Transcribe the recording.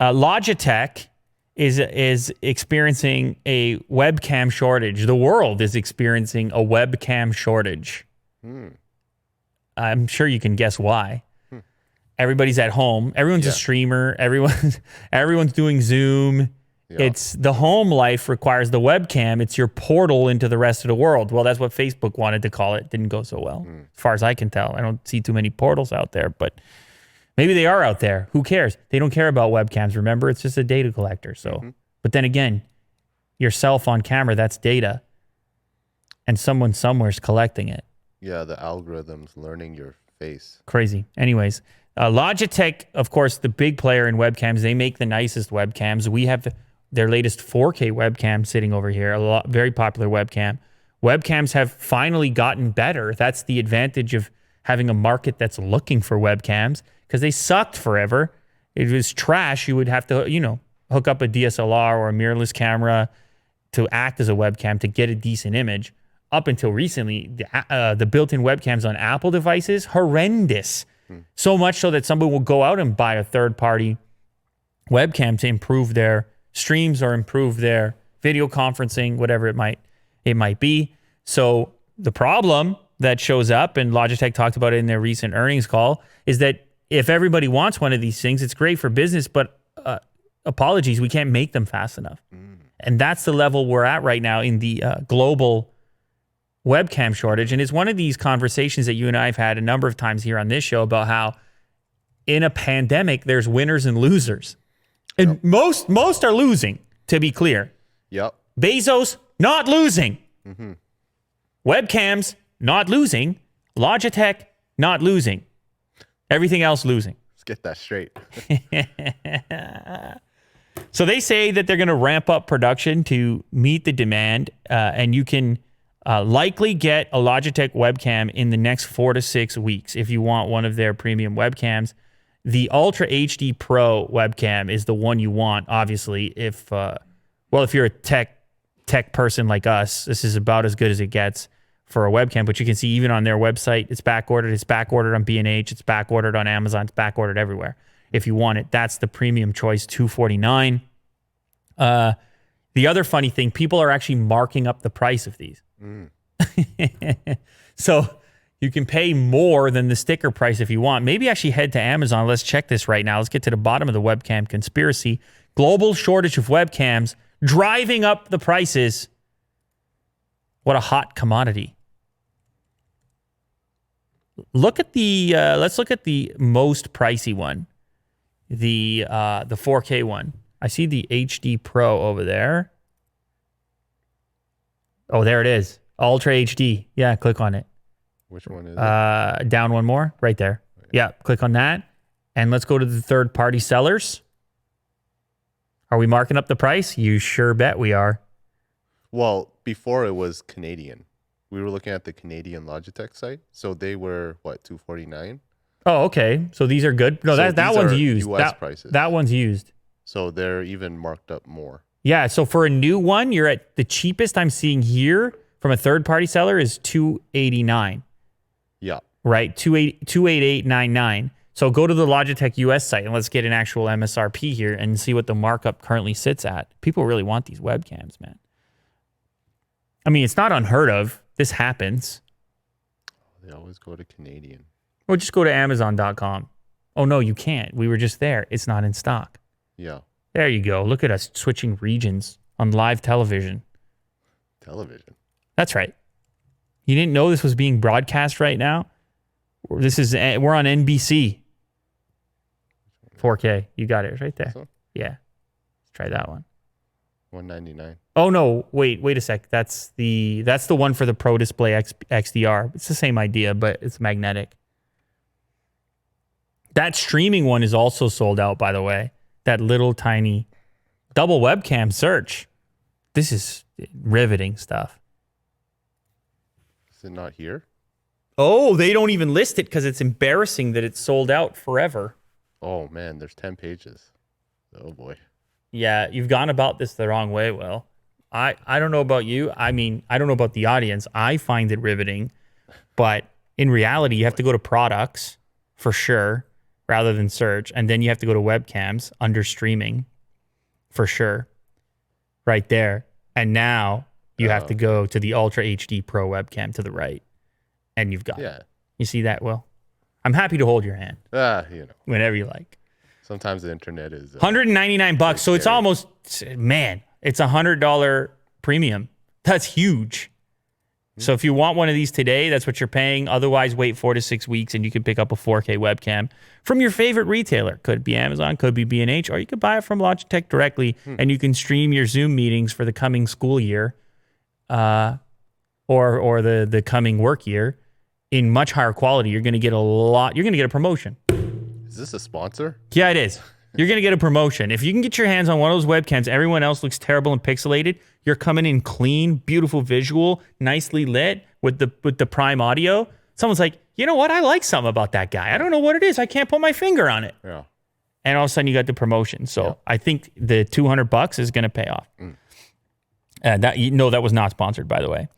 Logitech is experiencing a webcam shortage. The world is experiencing a webcam shortage. I'm sure you can guess why. Everybody's at home. Everyone's a streamer. Everyone's doing Zoom. Yeah. It's the home life requires the webcam. It's your portal into the rest of the world. Well, that's what Facebook wanted to call it. Didn't go so well, as far as I can tell. I don't see too many portals out there, but maybe they are out there. Who cares? They don't care about webcams. Remember, it's just a data collector. So, but then again, yourself on camera, that's data, and someone somewhere's collecting it. Yeah, the algorithm's learning your face. Crazy. Anyways, Logitech, of course, the big player in webcams. They make the nicest webcams. We have their latest 4K webcam sitting over here, very popular webcam. Webcams have finally gotten better. That's the advantage of having a market that's looking for webcams, because they sucked forever. It was trash. You would have to, hook up a DSLR or a mirrorless camera to act as a webcam to get a decent image. Up until recently, the built-in webcams on Apple devices, horrendous. So much so that somebody will go out and buy a third-party webcam to improve their streams or improve their video conferencing, whatever it might be. So the problem that shows up, and Logitech talked about it in their recent earnings call, is that if everybody wants one of these things, it's great for business, but apologies, we can't make them fast enough. And that's the level we're at right now in the global webcam shortage. And it's one of these conversations that you and I have had a number of times here on this show about how in a pandemic, there's winners and losers. And most are losing, to be clear. Yep. Bezos, not losing. Webcams, not losing. Logitech, not losing. Everything else losing. Let's get that straight. So they say that they're going to ramp up production to meet the demand, and you can likely get a Logitech webcam in the next 4 to 6 weeks if you want one of their premium webcams. The Ultra HD Pro webcam is the one you want, obviously. If you're a tech person like us, this is about as good as it gets for a webcam. But you can see even on their website, it's backordered. It's backordered on B&H. It's backordered on Amazon. It's backordered everywhere. If you want it, that's the premium choice, $249. The other funny thing, people are actually marking up the price of these. So you can pay more than the sticker price if you want. Maybe actually head to Amazon. Let's check this right now. Let's get to the bottom of the webcam conspiracy. Global shortage of webcams driving up the prices. What a hot commodity. Let's look at the most pricey one. The 4K one. I see the HD Pro over there. Oh, there it is. Ultra HD. Yeah, click on it. Which one is it? Down one more. Right there. Yeah, click on that. And let's go to the third-party sellers. Are we marking up the price? You sure bet we are. Well, before it was Canadian. We were looking at the Canadian Logitech site. So they were, $249? Oh, okay. So these are good. No, so that one's used. US prices. That one's used. So they're even marked up more. Yeah, so for a new one, you're at the cheapest I'm seeing here from a third-party seller is $289. Yeah. Right, $288.99. So go to the Logitech US site and let's get an actual MSRP here and see what the markup currently sits at. People really want these webcams, man. I mean, it's not unheard of. This happens. They always go to Canadian. Or just go to Amazon.com. Oh, no, you can't. We were just there. It's not in stock. Yeah. There you go. Look at us switching regions on live television. Television? That's right. You didn't know this was being broadcast right now? We're on NBC. 4K. You got it right there. So? Yeah. Let's try that one. $199. Oh no, wait a sec. That's the one for the Pro Display XDR. It's the same idea, but it's magnetic. That streaming one is also sold out, by the way. That little tiny double webcam search. This is riveting stuff. Is it not here? Oh, they don't even list it because it's embarrassing that it's sold out forever. Oh man, there's 10 pages. Oh boy. Yeah, you've gone about this the wrong way, Will. I don't know about you. I mean, I don't know about the audience. I find it riveting. But in reality, you have to go to products for sure. rather than search. And then you have to go to webcams under streaming for sure. Right there. And now you have to go to the Ultra HD Pro webcam to the right. And you've got it. You see that, Will? I'm happy to hold your hand. Whenever you like. Sometimes the internet is $199. So it's almost, man, it's $100 premium. That's huge. So if you want one of these today, that's what you're paying. Otherwise, wait 4 to 6 weeks and you can pick up a 4K webcam from your favorite retailer. Could be Amazon, could be B&H, or you could buy it from Logitech directly and you can stream your Zoom meetings for the coming school year or the coming work year in much higher quality. You're going to get you're going to get a promotion. Is this a sponsor? Yeah, it is. You're going to get a promotion. If you can get your hands on one of those webcams, everyone else looks terrible and pixelated. You're coming in clean, beautiful visual, nicely lit with the prime audio. Someone's like, you know what? I like something about that guy. I don't know what it is. I can't put my finger on it. Yeah. And all of a sudden you got the promotion. So I think the $200 is going to pay off. That was not sponsored, by the way.